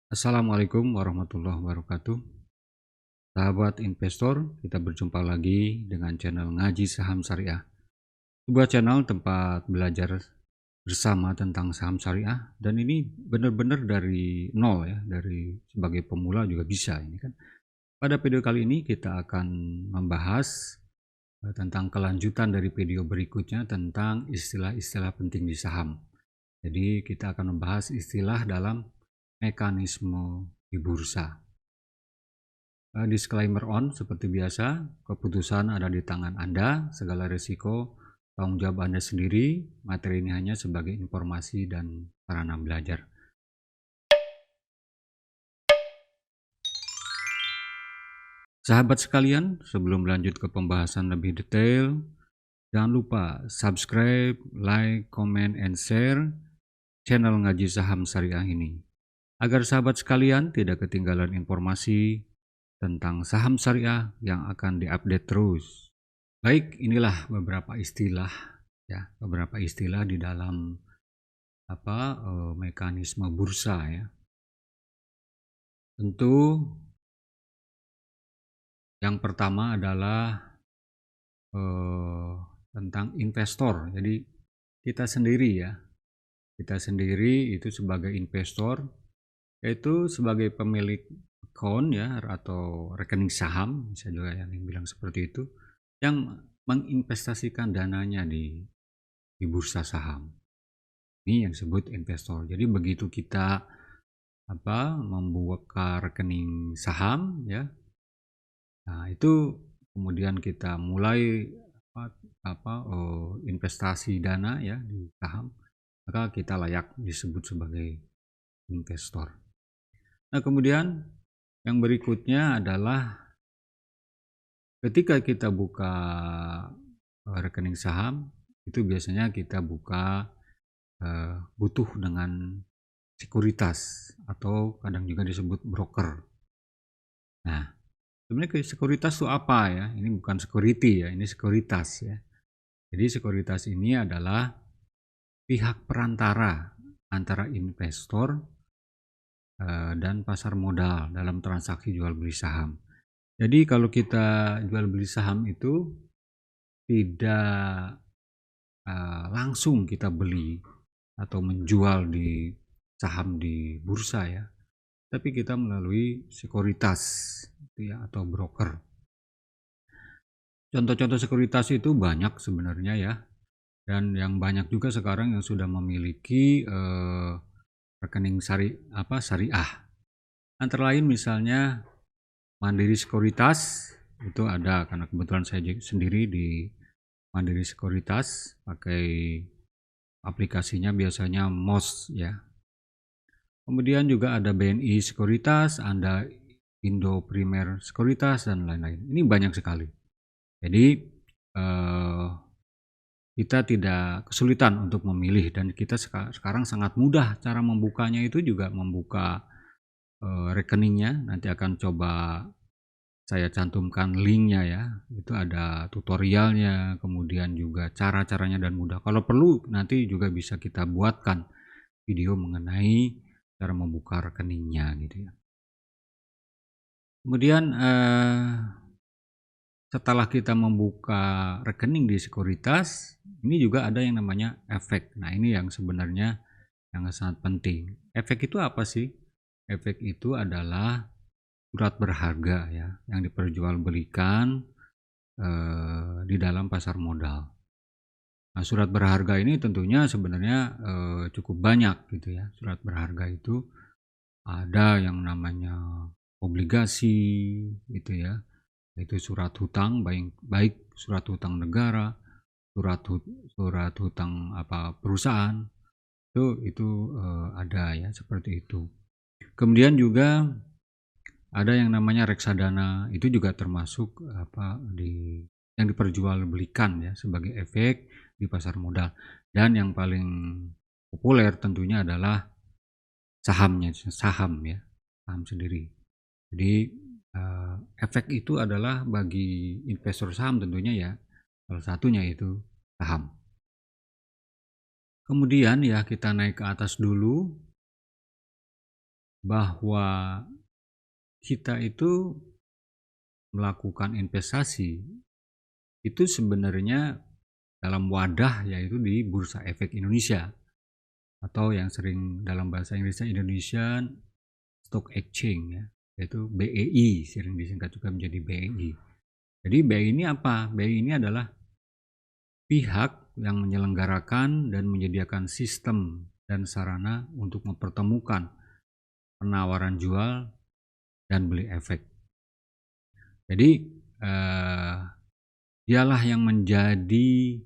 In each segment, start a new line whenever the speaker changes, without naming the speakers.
Assalamualaikum warahmatullahi wabarakatuh. Sahabat investor, kita berjumpa lagi dengan channel Ngaji Saham Syariah. Sebuah channel tempat belajar bersama tentang saham syariah, dan ini benar-benar dari nol ya, dari sebagai pemula juga bisa ini kan. Pada video kali ini kita akan membahas tentang kelanjutan dari video berikutnya tentang istilah-istilah penting di saham. Jadi kita akan membahas istilah dalam mekanisme di bursa. Disclaimer on, seperti biasa, keputusan ada di tangan Anda, segala risiko tanggung jawab Anda sendiri, materi ini hanya sebagai informasi dan sarana belajar. Sahabat sekalian, sebelum lanjut ke pembahasan lebih detail, jangan lupa subscribe, like, comment, and share channel Ngaji Saham Syariah ini, agar sahabat sekalian tidak ketinggalan informasi tentang saham syariah yang akan diupdate terus. Baik, inilah beberapa istilah ya, beberapa istilah di dalam mekanisme bursa ya. Tentu yang pertama adalah tentang investor. Jadi kita sendiri ya, kita sendiri itu sebagai investor, yaitu sebagai pemilik account ya, atau rekening saham, bisa juga yang bilang seperti itu, yang menginvestasikan dananya di bursa saham. Ini yang disebut investor. Jadi begitu kita membuka rekening saham ya, nah itu kemudian kita mulai investasi dana ya di saham, maka kita layak disebut sebagai investor. Nah, kemudian yang berikutnya adalah ketika kita buka rekening saham, itu biasanya kita buka butuh dengan sekuritas atau kadang juga disebut broker. Nah, sebenarnya sekuritas itu apa ya? Ini bukan security ya, ini sekuritas ya. Jadi sekuritas ini adalah pihak perantara antara investor dan pasar modal dalam transaksi jual beli saham. Jadi kalau kita jual beli saham itu tidak langsung kita beli atau menjual di saham di bursa ya, tapi kita melalui sekuritas ya, atau broker. Contoh-contoh sekuritas itu banyak sebenarnya ya, dan yang banyak juga sekarang yang sudah memiliki rekening syariah. Antara lain misalnya Mandiri Sekuritas, itu ada karena kebetulan saya sendiri di Mandiri Sekuritas, pakai aplikasinya biasanya MOS ya. Kemudian juga ada BNI Sekuritas, ada Indo Primer Sekuritas, dan lain-lain. Ini banyak sekali. Jadi kita tidak kesulitan untuk memilih, dan kita sekarang sangat mudah cara membukanya. Itu juga membuka rekeningnya. Nanti akan coba saya cantumkan linknya ya. Itu ada tutorialnya, kemudian juga cara-caranya dan mudah. Kalau perlu nanti juga bisa kita buatkan video mengenai cara membuka rekeningnya gitu ya. Kemudian setelah kita membuka rekening di sekuritas, ini juga ada yang namanya efek. Nah, ini yang sebenarnya yang sangat penting. Efek itu apa sih? Efek itu adalah surat berharga ya, yang diperjualbelikan di dalam pasar modal. Nah, surat berharga ini tentunya sebenarnya cukup banyak gitu ya. Surat berharga itu ada yang namanya obligasi gitu ya, yaitu surat hutang, baik surat hutang negara, surat hutang perusahaan, itu ada ya, seperti itu. Kemudian juga ada yang namanya reksadana, itu juga termasuk yang diperjualbelikan ya sebagai efek di pasar modal. Dan yang paling populer tentunya adalah saham ya, saham sendiri. Jadi efek itu adalah bagi investor saham tentunya ya, salah satunya itu saham. Kemudian ya kita naik ke atas dulu. bahwa kita itu melakukan investasi itu sebenarnya dalam wadah, yaitu di Bursa Efek Indonesia, atau yang sering dalam bahasa Inggrisnya Indonesian Stock Exchange, ya, yaitu BEI, sering disingkat juga menjadi BEI. Jadi BEI ini apa? BEI ini adalah pihak yang menyelenggarakan dan menyediakan sistem dan sarana untuk mempertemukan penawaran jual dan beli efek. Jadi dialah yang menjadi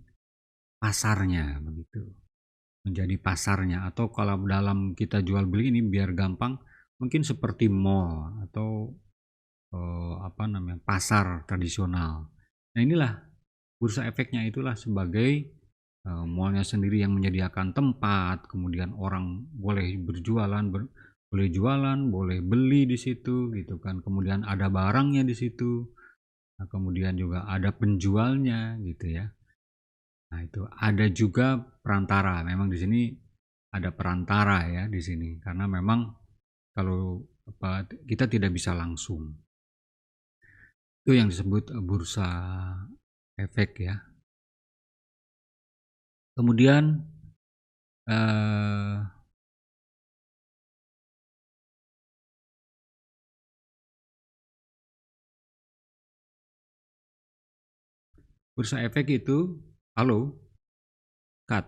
pasarnya, begitu. Menjadi pasarnya, atau kalau dalam kita jual beli ini biar gampang, mungkin seperti mall atau pasar tradisional. Nah, inilah Bursa Efeknya, itulah sebagai mallnya sendiri yang menyediakan tempat, kemudian orang boleh berjualan, boleh jualan, boleh beli di situ, gitu kan. Kemudian ada barangnya di situ. Nah, kemudian juga ada penjualnya, gitu ya. Nah, itu ada juga perantara. Memang di sini ada perantara ya di sini, karena memang kalau kita tidak bisa langsung. Itu yang disebut bursa efek ya. Kemudian bursa efek itu, halo, cut.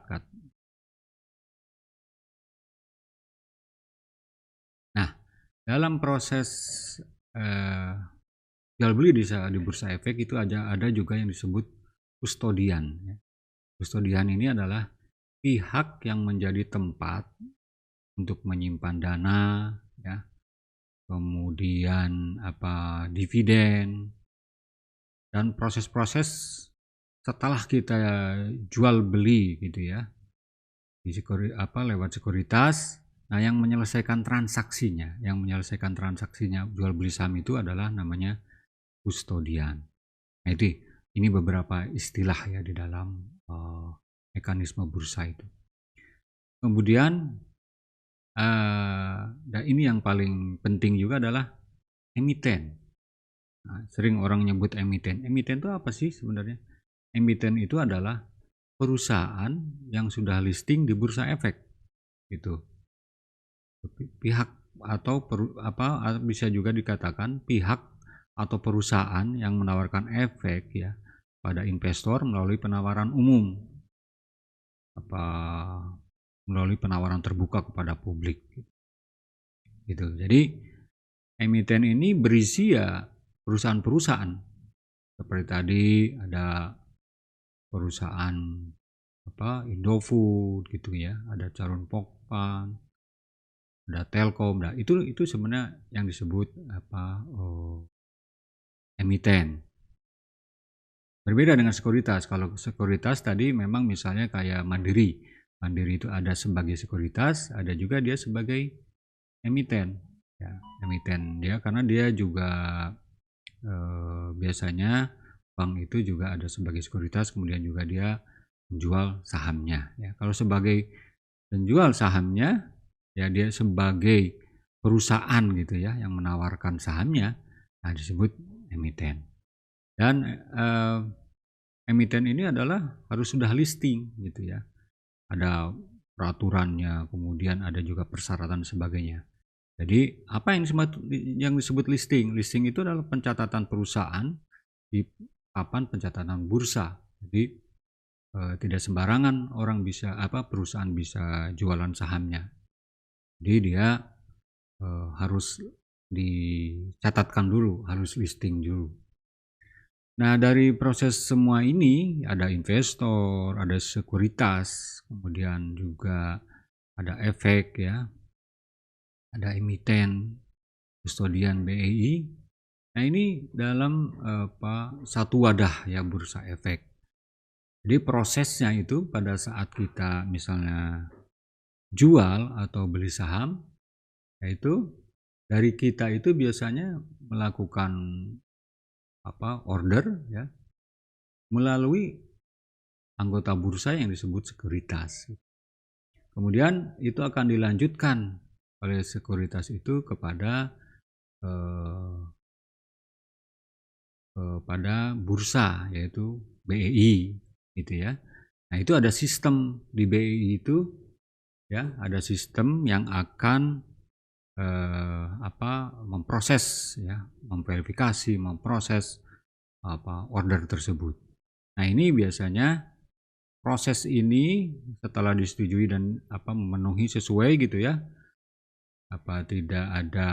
Nah, dalam proses jual beli di bursa efek itu ada juga yang disebut kustodian. Kustodian ini adalah pihak yang menjadi tempat untuk menyimpan dana, ya, kemudian dividen, dan proses-proses setelah kita jual beli, gitu ya, lewat sekuritas. Nah, yang menyelesaikan transaksinya jual beli saham itu adalah namanya kustodian. Nah, ini beberapa istilah ya di dalam mekanisme bursa itu. Kemudian dan ini yang paling penting juga adalah emiten. Nah, sering orang nyebut emiten. Emiten itu apa sih sebenarnya? Emiten itu adalah perusahaan yang sudah listing di bursa efek, gitu. Pihak atau bisa juga dikatakan pihak atau perusahaan yang menawarkan efek ya pada investor melalui penawaran umum, melalui penawaran terbuka kepada publik, gitu. Jadi emiten ini berisi ya perusahaan-perusahaan seperti tadi ada perusahaan Indofood, gitu ya, ada Charun Pokpan, ada Telkom. Nah, itu sebenarnya yang disebut emiten. Berbeda dengan sekuritas. Kalau sekuritas tadi memang misalnya kayak Mandiri. Mandiri itu ada sebagai sekuritas, ada juga dia sebagai emiten. Ya, emiten dia karena dia juga biasanya bank itu juga ada sebagai sekuritas, kemudian juga dia menjual sahamnya. Ya, kalau sebagai penjual sahamnya, ya dia sebagai perusahaan gitu ya yang menawarkan sahamnya, nah disebut emiten. Dan emiten ini adalah harus sudah listing, gitu ya. Ada peraturannya, kemudian ada juga persyaratan sebagainya. Jadi apa yang disebut listing? Listing itu adalah pencatatan perusahaan di papan pencatatan bursa. Jadi tidak sembarangan perusahaan bisa jualan sahamnya. Jadi dia harus dicatatkan dulu, harus listing dulu. Nah, dari proses semua ini ada investor, ada sekuritas, kemudian juga ada efek ya, ada emiten, kustodian BEI. Nah, ini dalam satu wadah ya bursa efek. Jadi prosesnya itu pada saat kita misalnya jual atau beli saham, yaitu dari kita itu biasanya melakukan order ya melalui anggota bursa yang disebut sekuritas. Kemudian itu akan dilanjutkan oleh sekuritas itu kepada pada bursa, yaitu BEI gitu ya. Nah, itu ada sistem di BEI itu ya, ada sistem yang akan memproses ya, memverifikasi, memproses order tersebut. Nah, ini biasanya proses ini setelah disetujui dan memenuhi sesuai gitu ya, tidak ada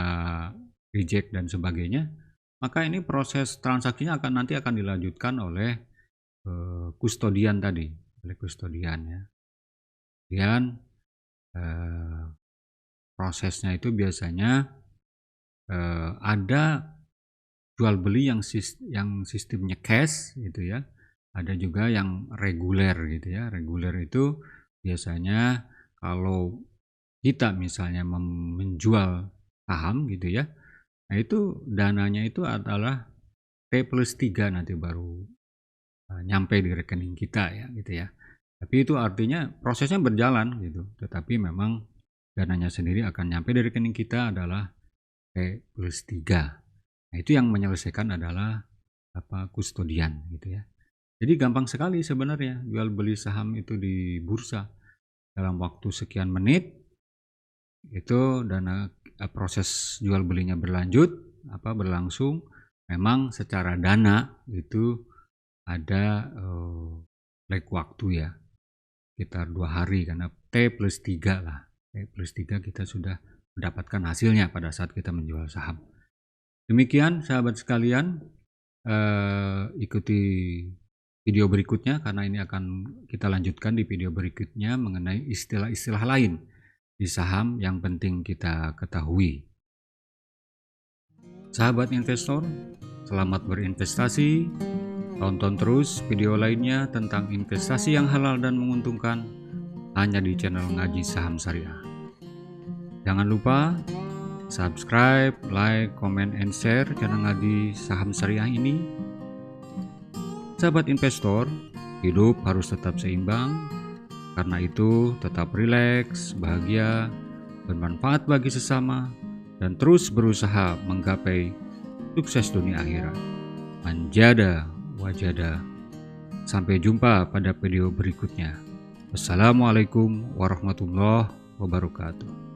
reject dan sebagainya, maka ini proses transaksinya nanti akan dilanjutkan oleh kustodian tadi, oleh kustodian ya. Kemudian prosesnya itu biasanya ada jual beli yang sistemnya cash gitu ya. Ada juga yang reguler gitu ya. Reguler itu biasanya kalau kita misalnya menjual saham gitu ya, nah itu dananya itu adalah T+3 nanti baru nyampe di rekening kita ya gitu ya. Tapi itu artinya prosesnya berjalan gitu, tetapi memang dananya sendiri akan nyampe di rekening kita adalah T+3. Nah, itu yang menyelesaikan adalah kustodian gitu ya. Jadi gampang sekali sebenarnya jual beli saham itu di bursa. Dalam waktu sekian menit itu proses jual belinya berlangsung. Memang secara dana itu ada lag waktu ya, sekitar 2 hari karena T+3 lah. T+3 kita sudah mendapatkan hasilnya pada saat kita menjual saham. Demikian sahabat sekalian, ikuti video berikutnya karena ini akan kita lanjutkan di video berikutnya mengenai istilah-istilah lain di saham yang penting kita ketahui. Sahabat investor, selamat berinvestasi. Tonton terus video lainnya tentang investasi yang halal dan menguntungkan hanya di channel Ngaji Saham Syariah. Jangan lupa subscribe, like, comment, and share channel Ngaji Saham Syariah ini. Sahabat investor, hidup harus tetap seimbang. Karena itu tetap rileks, bahagia, bermanfaat bagi sesama, dan terus berusaha menggapai sukses dunia akhirat. Manjada wajada. Sampai jumpa pada video berikutnya. Wassalamualaikum warahmatullahi wabarakatuh.